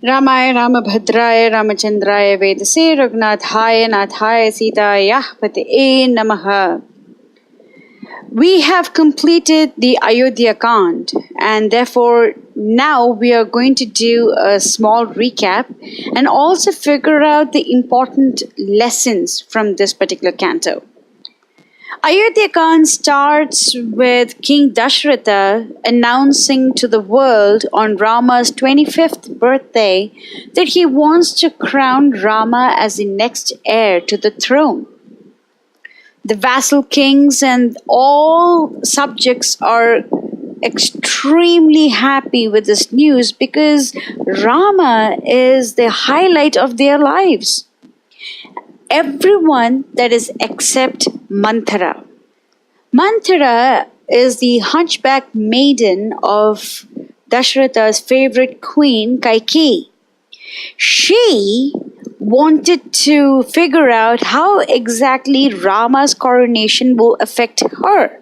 रामाय रामभद्राय रामचंद्राय वेदसे रघुनाथाय नाथाय सीतायाः पतये नमः. We have completed the Ayodhya Khand, and therefore now we are going to do a small recap and also figure out the important lessons from this particular canto. Ayodhya Khand starts with King Dashratha announcing to the world on Rama's 25th birthday that he wants to crown Rama as the next heir to the throne. The vassal kings and all subjects are extremely happy with this news because Rama is the highlight of their lives. Everyone, that is except Manthara. Manthara is the hunchback maiden of Dashratha's favorite queen, Kaikeyi. She wanted to figure out how exactly Rama's coronation will affect her.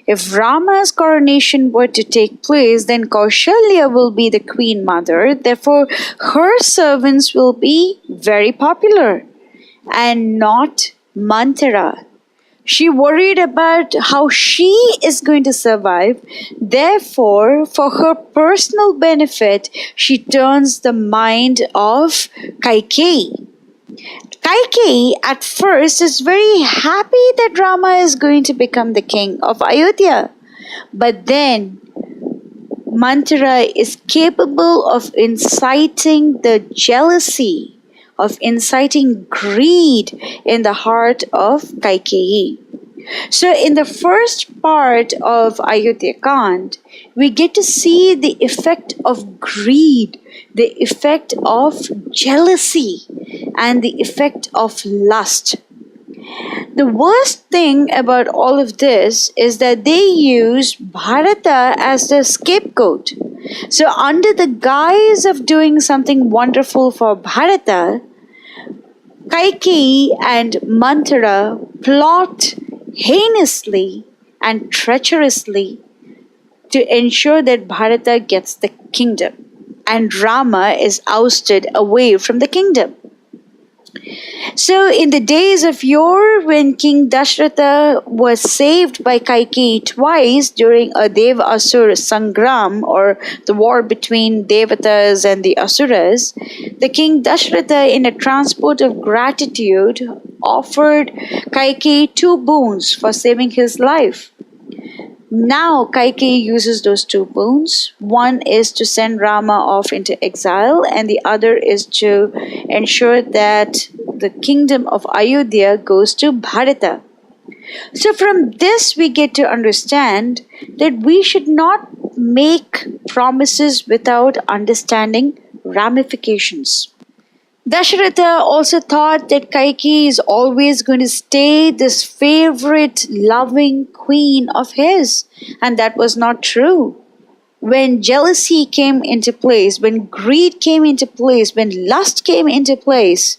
If Rama's coronation were to take place, then Kaushalya will be the queen mother. Therefore, her servants will be very popular and not Manthara. She worried about how she is going to survive. Therefore, for her personal benefit, she turns the mind of Kaikeyi. Kaikeyi at first is very happy that Rama is going to become the king of Ayodhya. But then Manthara is capable of inciting the jealousy, of inciting greed in the heart of Kaikeyi. So in the first part of Ayodhya Khand, we get to see the effect of greed, the effect of jealousy, and the effect of lust. The worst thing about all of this is that they use Bharata as the scapegoat. So under the guise of doing something wonderful for Bharata, Kaikeyi and Manthara plot heinously and treacherously to ensure that Bharata gets the kingdom and Rama is ousted away from the kingdom. So in the days of yore, when King Dashratha was saved by Kaikeyi twice during a Dev-Asur Sangram, or the war between Devatas and the Asuras, the King Dashratha, in a transport of gratitude, offered Kaikeyi 2 boons for saving his life. Now Kaikeyi uses those 2 boons. One is to send Rama off into exile, and the other is to ensure that the kingdom of Ayodhya goes to Bharata. So from this we get to understand that we should not make promises without understanding ramifications. Dashratha also thought that Kaikeyi is always going to stay this favorite, loving queen of his, and that was not true. When jealousy came into place, when greed came into place, when lust came into place,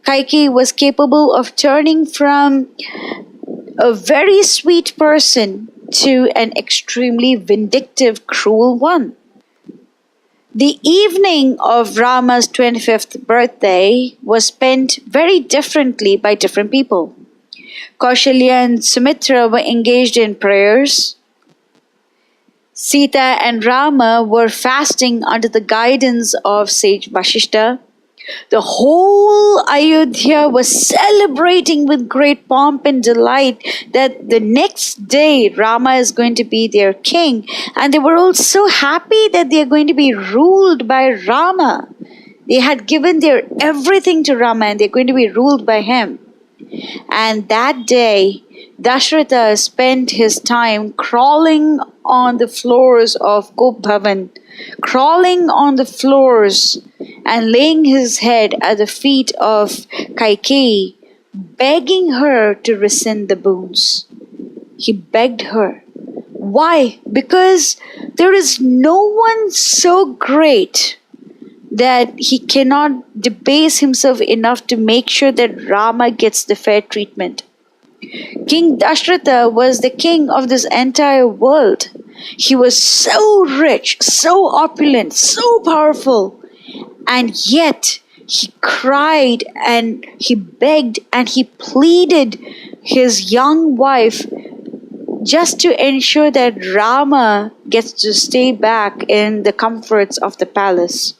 Kaikeyi was capable of turning from a very sweet person to an extremely vindictive, cruel one. The evening of Rama's 25th birthday was spent very differently by different people. Kaushalya and Sumitra were engaged in prayers. Sita and Rama were fasting under the guidance of sage Vashishta. The whole Ayodhya was celebrating with great pomp and delight that the next day Rama is going to be their king, and they were all so happy that they are going to be ruled by Rama. They had given their everything to Rama and they're going to be ruled by him. And that day, Dashratha spent his time crawling on the floors of Gop Bhavan, crawling on the floors and laying his head at the feet of Kaikeyi, begging her to rescind the boons. He begged her. Why? Because there is no one so great that he cannot debase himself enough to make sure that Rama gets the fair treatment. King Dashratha was the king of this entire world. He was so rich, so opulent, so powerful. And yet he cried and he begged and he pleaded his young wife just to ensure that Rama gets to stay back in the comforts of the palace.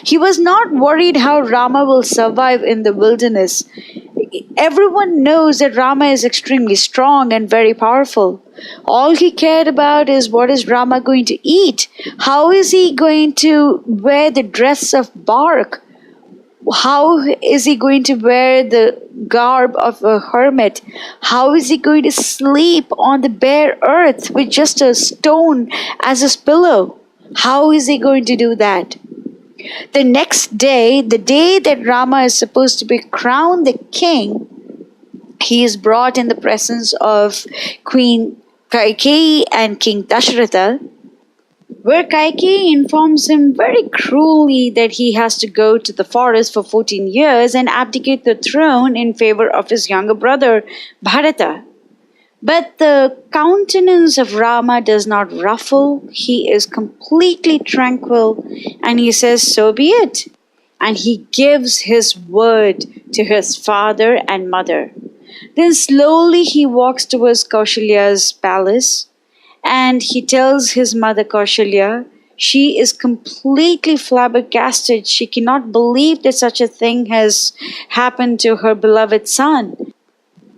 He was not worried how Rama will survive in the wilderness. Everyone knows that Rama is extremely strong and very powerful. All he cared about is what is Rama going to eat? How is he going to wear the dress of bark? How is he going to wear the garb of a hermit? How is he going to sleep on the bare earth with just a stone as his pillow? How is he going to do that? The next day, the day that Rama is supposed to be crowned the king, he is brought in the presence of Queen Kaikeyi and King Dashratha, where Kaikeyi informs him very cruelly that he has to go to the forest for 14 years and abdicate the throne in favor of his younger brother Bharata. But the countenance of Rama does not ruffle. He is completely tranquil and he says, "So be it." And he gives his word to his father and mother. Then slowly he walks towards Kaushalya's palace and he tells his mother Kaushalya. She is completely flabbergasted. She cannot believe that such a thing has happened to her beloved son.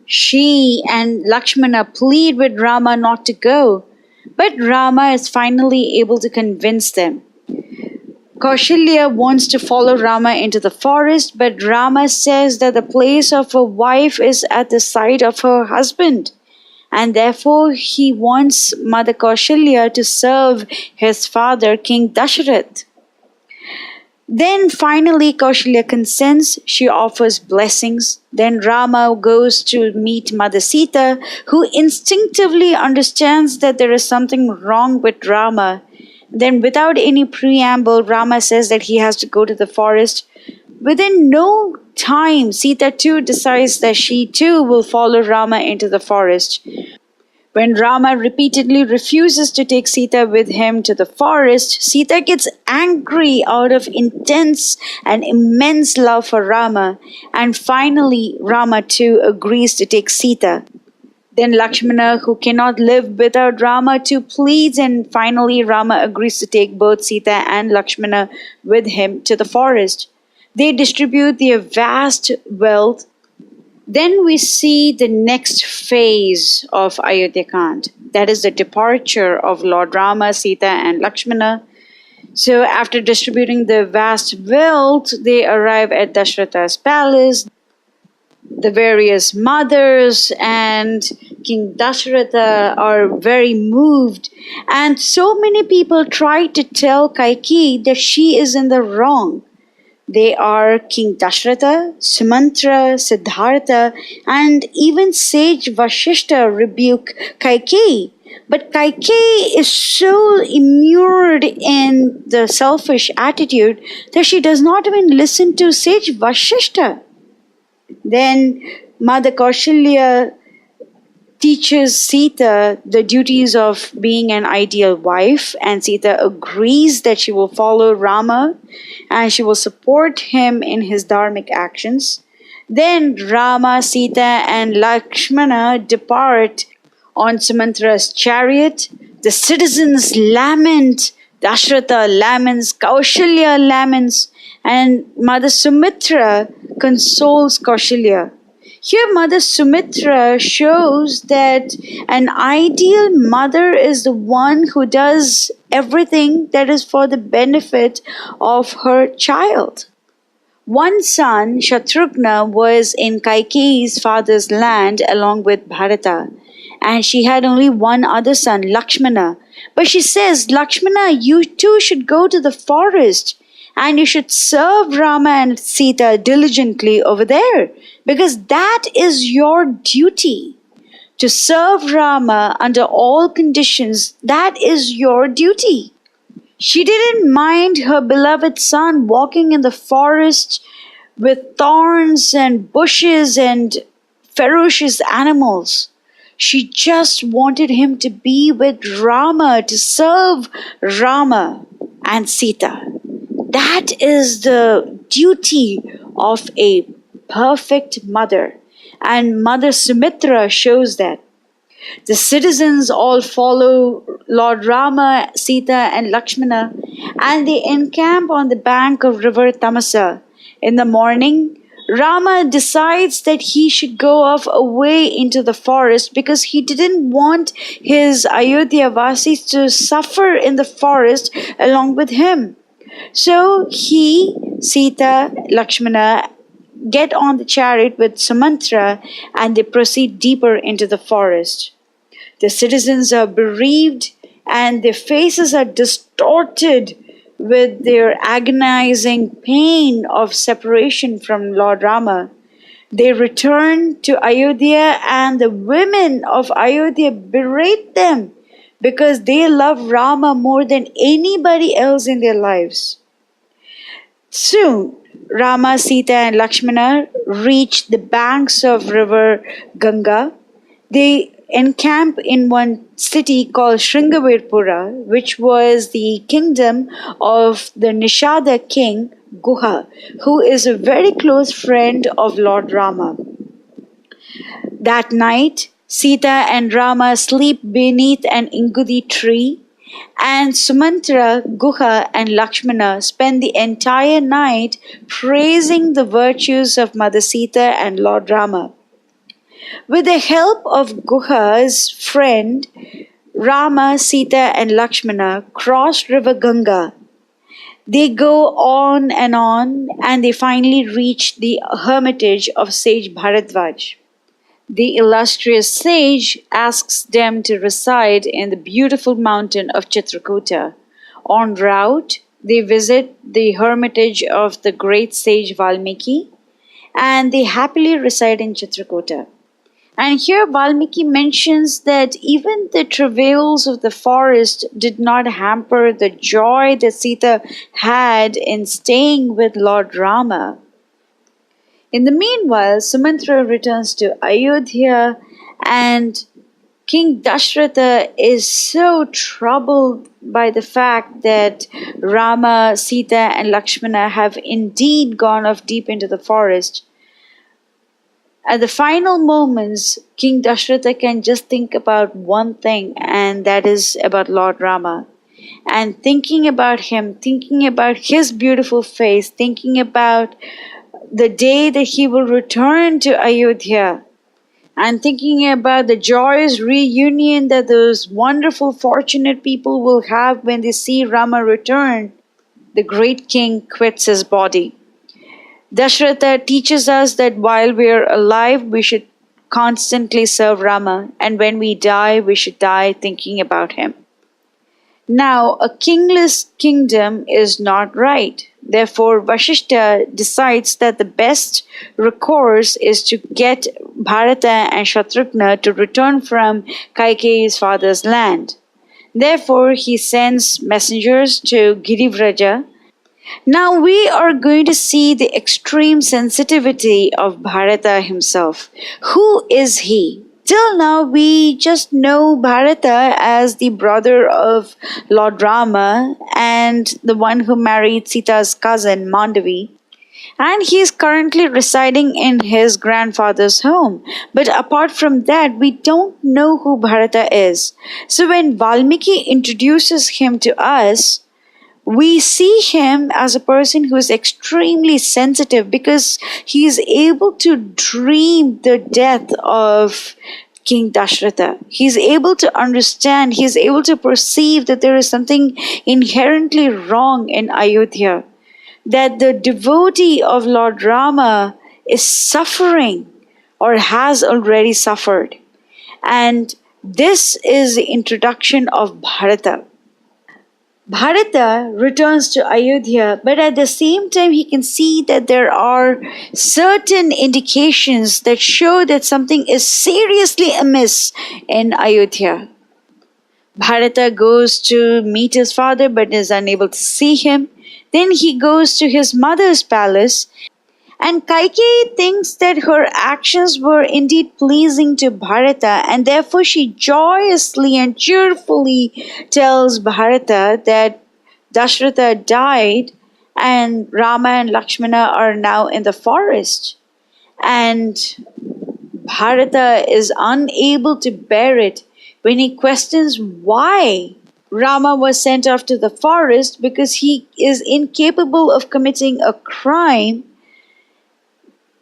She and Lakshmana plead with Rama not to go, but Rama is finally able to convince them. Kaushalya wants to follow Rama into the forest, but Rama says that the place of a wife is at the side of her husband, and therefore he wants Mother Kaushalya to serve his father, King Dashrath. Then finally Kaushalya consents, she offers blessings. Then Rama goes to meet Mother Sita, who instinctively understands that there is something wrong with Rama. Then without any preamble, Rama says that he has to go to the forest. Within no time, Sita too decides that she too will follow Rama into the forest. When Rama repeatedly refuses to take Sita with him to the forest, Sita gets angry out of intense and immense love for Rama, and finally Rama too agrees to take Sita. Then Lakshmana, who cannot live without Rama, too pleads, and finally Rama agrees to take both Sita and Lakshmana with him to the forest. They distribute their vast wealth. Then we see the next phase of Ayodhya Khand. That is the departure of Lord Rama, Sita and Lakshmana. So after distributing the vast wealth, they arrive at Dashratha's palace. The various mothers and King Dashratha are very moved. And so many people try to tell Kaikeyi that she is in the wrong. They are King Dashratha, Sumantra, Siddhartha, and even sage Vashishta rebuke Kaikeyi. But Kaikeyi is so immured in the selfish attitude that she does not even listen to sage Vashishta. Then Mother Kaushalya teaches Sita the duties of being an ideal wife, and Sita agrees that she will follow Rama and she will support him in his dharmic actions. Then Rama, Sita and Lakshmana depart on Sumantra's chariot. The citizens lament, Dashratha laments, Kaushalya laments, and Mother Sumitra consoles Kaushalya. Here Mother Sumitra shows that an ideal mother is the one who does everything that is for the benefit of her child. One son, Shatrughna, was in Kaikeyi's father's land along with Bharata, and she had only one other son, Lakshmana. But she says, "Lakshmana, you too should go to the forest, and you should serve Rama and Sita diligently over there, because that is your duty. To serve Rama under all conditions, that is your duty." She didn't mind her beloved son walking in the forest with thorns and bushes and ferocious animals. She just wanted him to be with Rama, to serve Rama and Sita. That is the duty of a perfect mother. And Mother Sumitra shows that. The citizens all follow Lord Rama, Sita, and Lakshmana, and they encamp on the bank of river Tamasa. In the morning, Rama decides that he should go off away into the forest because he didn't want his Ayodhya Vasis to suffer in the forest along with him. So he, Sita, Lakshmana get on the chariot with Sumantra and they proceed deeper into the forest. The citizens are bereaved and their faces are distorted with their agonizing pain of separation from Lord Rama. They return to Ayodhya and the women of Ayodhya berate them because they love Rama more than anybody else in their lives. Soon, Rama, Sita, and Lakshmana reach the banks of river Ganga. They encamp in one city called Shringavirpura, which was the kingdom of the Nishada king Guha, who is a very close friend of Lord Rama. That night, Sita and Rama sleep beneath an ingudi tree, and Sumantra, Guha, and Lakshmana spend the entire night praising the virtues of Mother Sita and Lord Rama. With the help of Guha's friend, Rama, Sita, and Lakshmana cross river Ganga. They go on, and they finally reach the hermitage of sage Bharadvaj. The illustrious sage asks them to reside in the beautiful mountain of Chitrakuta. En route, they visit the hermitage of the great sage Valmiki, and they happily reside in Chitrakuta. And here Valmiki mentions that even the travails of the forest did not hamper the joy that Sita had in staying with Lord Rama. In the meanwhile, Sumantra returns to Ayodhya and King Dashratha is so troubled by the fact that Rama, Sita, and Lakshmana have indeed gone off deep into the forest. At the final moments, King Dashratha can just think about one thing, and that is about Lord Rama. And thinking about him, thinking about his beautiful face, thinking about the day that he will return to Ayodhya, and thinking about the joyous reunion that those wonderful, fortunate people will have when they see Rama return, the great king quits his body. Dashratha teaches us that while we are alive, we should constantly serve Rama, and when we die, we should die thinking about him. Now, a kingless kingdom is not right. Therefore, Vasishtha decides that the best recourse is to get Bharata and Shatrughna to return from Kaikeyi's father's land. Therefore, he sends messengers to Girivraja. Now we are going to see the extreme sensitivity of Bharata himself. Who is he? Till now, we just know Bharata as the brother of Lord Rama and the one who married Sita's cousin Mandavi. And he is currently residing in his grandfather's home. But apart from that, we don't know who Bharata is. So when Valmiki introduces him to us, we see him as a person who is extremely sensitive because he is able to dream the death of King Dashratha. He is able to understand, he is able to perceive that there is something inherently wrong in Ayodhya, that the devotee of Lord Rama is suffering or has already suffered. And this is the introduction of Bharata. Bharata returns to Ayodhya, but at the same time, he can see that there are certain indications that show that something is seriously amiss in Ayodhya. Bharata goes to meet his father but is unable to see him. Then he goes to his mother's palace, and Kaikeyi thinks that her actions were indeed pleasing to Bharata, and therefore she joyously and cheerfully tells Bharata that Dashratha died and Rama and Lakshmana are now in the forest, and Bharata is unable to bear it when he questions why Rama was sent off to the forest because he is incapable of committing a crime.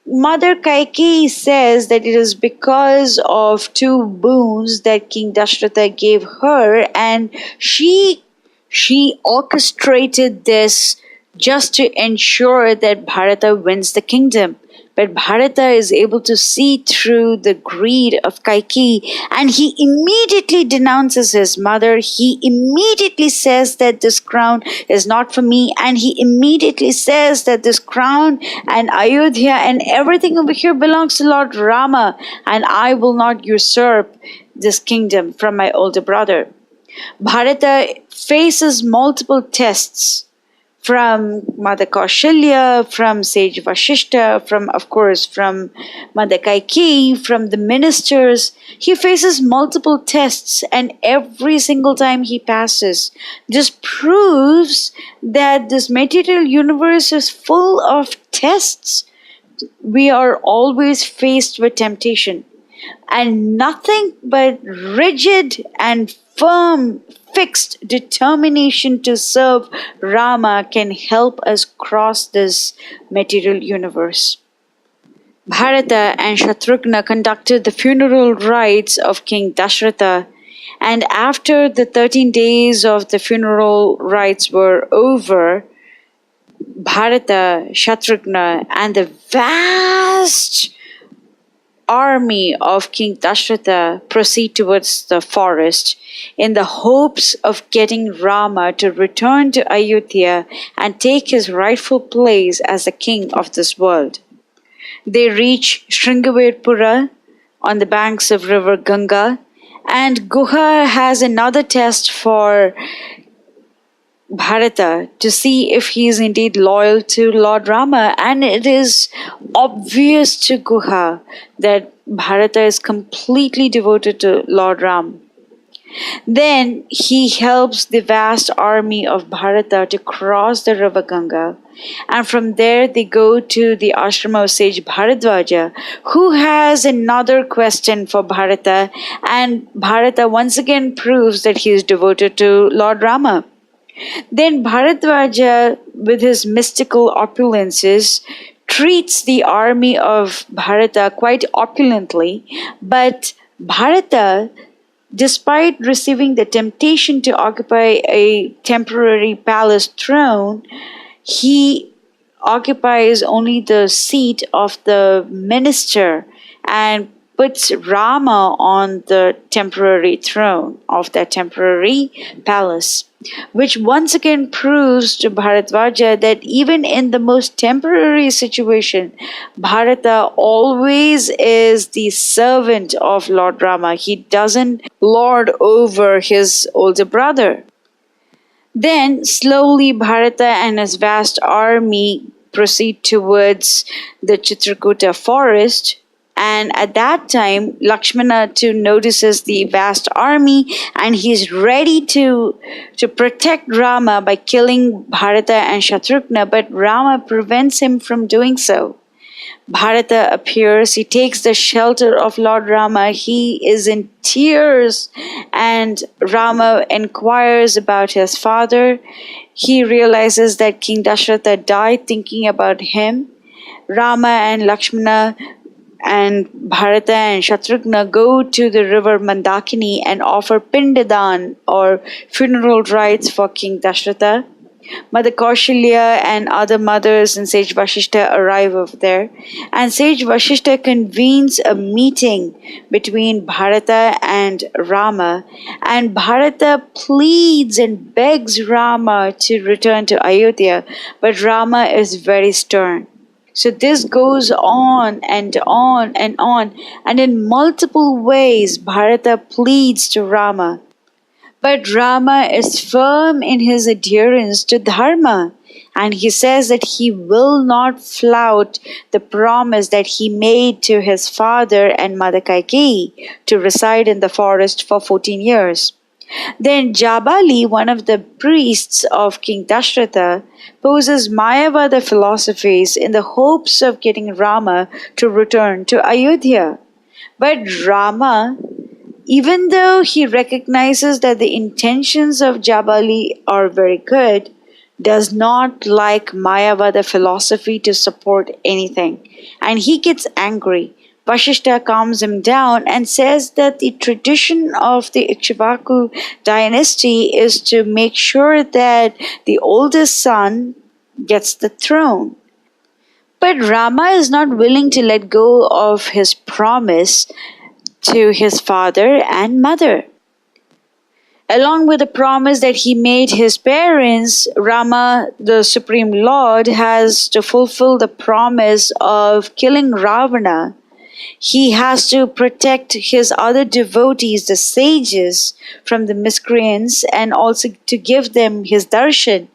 Mother Kaikeyi says that it is because of two boons that King Dashratha gave her, and she orchestrated this just to ensure that Bharata wins the kingdom. But Bharata is able to see through the greed of Kaikeyi, and he immediately denounces his mother. He immediately says that this crown is not for me, and he immediately says that this crown and Ayodhya and everything over here belongs to Lord Rama, and I will not usurp this kingdom from my older brother. Bharata faces multiple tests from Mother Kaushalya, from Sage Vashishta, from Mother Kaikeyi, from the ministers. He faces multiple tests, and every single time he passes just proves that this material universe is full of tests. We are always faced with temptation, and nothing but rigid and firm, fixed determination to serve Rama can help us cross this material universe. Bharata and Shatrughna conducted the funeral rites of King Dashratha, and after the 13 days of the funeral rites were over, Bharata, Shatrughna, and the vast army of King Dashratha proceed towards the forest in the hopes of getting Rama to return to Ayodhya and take his rightful place as the king of this world. They reach Sringavirpura on the banks of river Ganga, and Guha has another test for Bharata to see if he is indeed loyal to Lord Rama, and it is obvious to Guha that Bharata is completely devoted to Lord Ram. Then he helps the vast army of Bharata to cross the river Ganga, and from there they go to the ashram of sage Bharadwaja, who has another question for Bharata, and Bharata once again proves that he is devoted to Lord Rama. Then Bharadwaja, with his mystical opulences, treats the army of Bharata quite opulently, but Bharata, despite receiving the temptation to occupy a temporary palace throne, he occupies only the seat of the minister and puts Rama on the temporary throne of that temporary palace, which once again proves to Bharadwaja that even in the most temporary situation, Bharata always is the servant of Lord Rama. He doesn't lord over his older brother. Then slowly Bharata and his vast army proceed towards the Chitrakuta forest, and at that time Lakshmana too notices the vast army, and he's ready to protect Rama by killing Bharata and Shatrughna, but Rama prevents him from doing so. Bharata appears, he takes the shelter of Lord Rama, he is in tears, and Rama inquires about his father. He realizes that King Dashratha died thinking about him. Rama and Lakshmana and Bharata and Shatrughna go to the river Mandakini and offer Pindadan or funeral rites for King Dashratha. Mother Kaushalya and other mothers and Sage Vashishta arrive over there, and Sage Vashishta convenes a meeting between Bharata and Rama, and Bharata pleads and begs Rama to return to Ayodhya, but Rama is very stern. So this goes on and on and on, and in multiple ways Bharata pleads to Rama. But Rama is firm in his adherence to Dharma, and he says that he will not flout the promise that he made to his father and Mother Kaikeyi to reside in the forest for 14 years. Then Jabali, one of the priests of King Dashratha, poses Mayavada philosophies in the hopes of getting Rama to return to Ayodhya. But Rama, even though he recognizes that the intentions of Jabali are very good, does not like Mayavada philosophy to support anything, and he gets angry. Vashishta calms him down and says that the tradition of the Ikshvaku dynasty is to make sure that the oldest son gets the throne. But Rama is not willing to let go of his promise to his father and mother. Along with the promise that he made his parents, Rama, the Supreme Lord, has to fulfill the promise of killing Ravana. He has to protect his other devotees, the sages, from the miscreants and also to give them his darshan.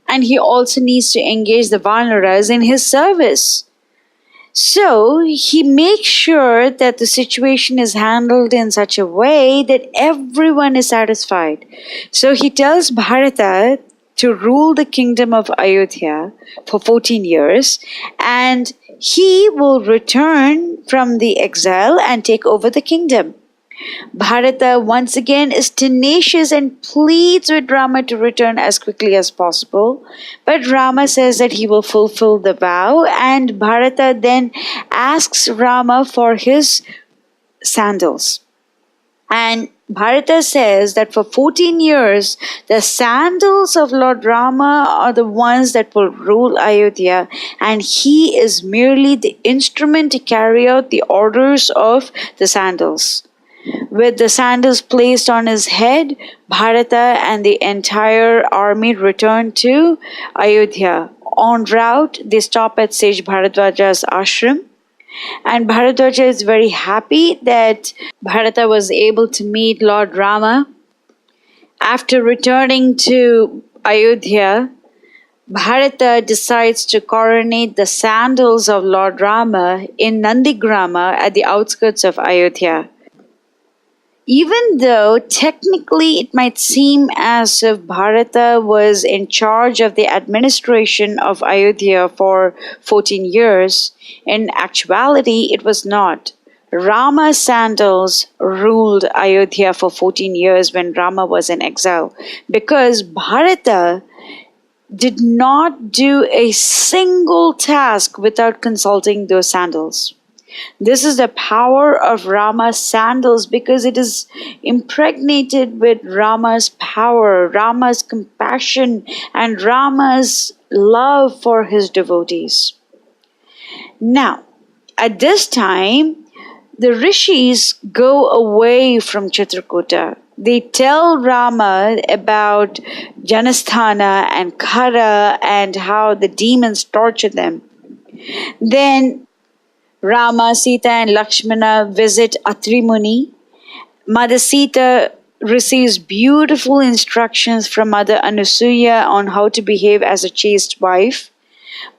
And he also needs to engage the Vanaras in his service. So he makes sure that the situation is handled in such a way that everyone is satisfied. So he tells Bharata to rule the kingdom of Ayodhya for 14 years, and he will return from the exile and take over the kingdom. Bharata once again is tenacious and pleads with Rama to return as quickly as possible. But Rama says that he will fulfill the vow, and Bharata then asks Rama for his sandals. And Bharata says that for 14 years, the sandals of Lord Rama are the ones that will rule Ayodhya, and he is merely the instrument to carry out the orders of the sandals. With the sandals placed on his head, Bharata and the entire army return to Ayodhya. En route, they stop at Sage Bharadwaja's ashram, and Bharadwaja is very happy that Bharata was able to meet Lord Rama. After returning to Ayodhya, Bharata decides to coronate the sandals of Lord Rama in Nandigrama at the outskirts of Ayodhya. Even though technically it might seem as if Bharata was in charge of the administration of Ayodhya for 14 years, in actuality it was not. Rama's sandals ruled Ayodhya for 14 years when Rama was in exile, because Bharata did not do a single task without consulting those sandals. This is the power of Rama's sandals because it is impregnated with Rama's power, Rama's compassion, and Rama's love for his devotees. Now, at this time, the rishis go away from Chitrakuta. They tell Rama about Janasthana and Khara and how the demons torture them. Then Rama, Sita and Lakshmana visit Atri Muni. Mother Sita receives beautiful instructions from Mother Anasuya on how to behave as a chaste wife.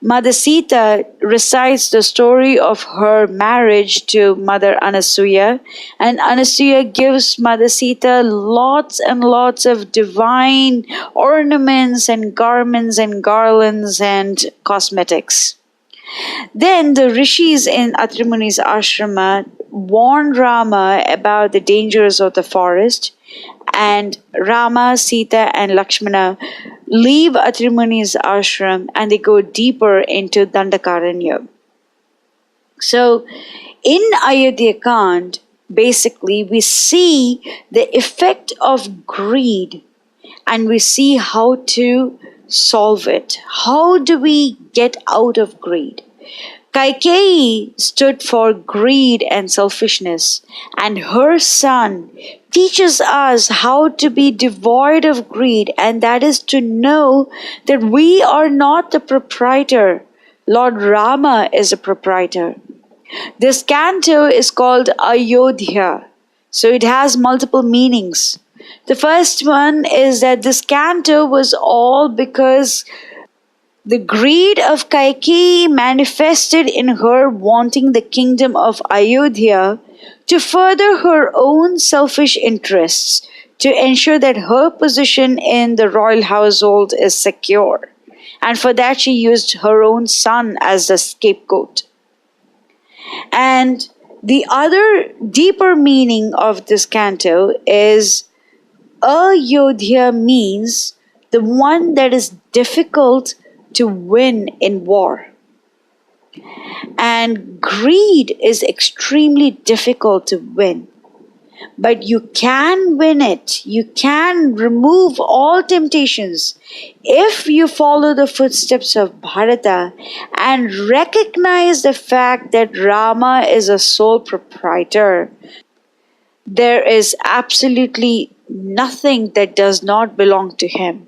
Mother Sita recites the story of her marriage to Mother Anasuya, and Anasuya gives Mother Sita lots and lots of divine ornaments and garments and garlands and cosmetics. Then the rishis in Atri Muni's ashrama warn Rama about the dangers of the forest, and Rama, Sita and Lakshmana leave Atri Muni's ashram and they go deeper into Dandakaranya. So in Ayodhya Khand, basically we see the effect of greed and we see how to solve it. How do we get out of greed? Kaikeyi stood for greed and selfishness, and her son teaches us how to be devoid of greed, and that is to know that we are not the proprietor. Lord Rama is a proprietor. This canto is called Ayodhya, so it has multiple meanings. The first one is that this canto was all because the greed of Kaikeyi manifested in her wanting the kingdom of Ayodhya to further her own selfish interests, to ensure that her position in the royal household is secure. And for that, she used her own son as the scapegoat. And the other deeper meaning of this canto is Ayodhya means the one that is difficult to win in war. And greed is extremely difficult to win. But you can win it. You can remove all temptations if you follow the footsteps of Bharata and recognize the fact that Rama is a sole proprietor. There is absolutely nothing that does not belong to him.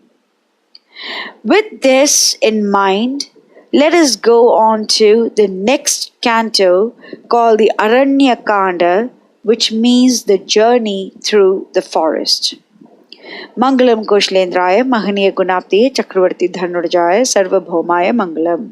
With this in mind, let us go on to the next canto called the Aranya-kiṅkarī, which means the journey through the forest. Mangalam Koshlendraya Mahaniya Gunaptiye Chakravarti Dhanurjaya Sarvabhaumaya Mangalam.